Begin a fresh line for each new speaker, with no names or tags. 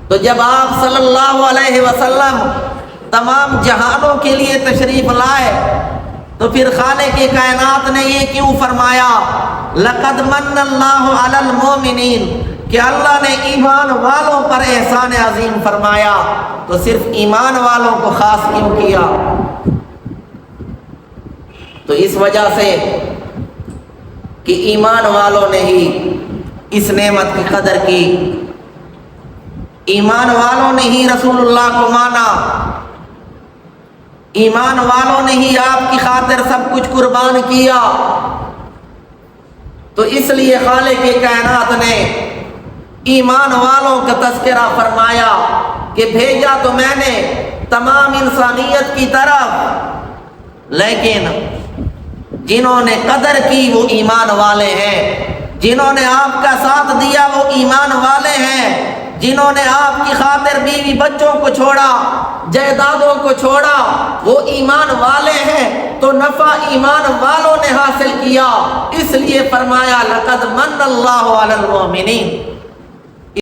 تو جب آپ صلی اللہ علیہ وسلم تمام جہانوں کے لیے تشریف لائے تو پھر خالق کائنات نے یہ کیوں فرمایا لقد من اللہ علی المومنین، کہ اللہ نے ایمان والوں پر احسان عظیم فرمایا، تو صرف ایمان والوں کو خاص کیوں کیا؟ تو اس وجہ سے کہ ایمان والوں نے ہی اس نعمت کی قدر کی، ایمان والوں نے ہی رسول اللہ کو مانا، ایمان والوں نے ہی آپ کی خاطر سب کچھ قربان کیا۔ تو اس لیے خالق کائنات نے ایمان والوں کا تذکرہ فرمایا کہ بھیجا تو میں نے تمام انسانیت کی طرف، لیکن جنہوں نے قدر کی وہ ایمان والے ہیں، جنہوں نے آپ کا ساتھ دیا وہ ایمان والے ہیں، جنہوں نے آپ کی خاطر بیوی بچوں کو چھوڑا، جائیدادوں کو چھوڑا، وہ ایمان والے ہیں۔ تو نفع ایمان والوں نے حاصل کیا، اس لیے فرمایا لقد من اللہ علی المومنین۔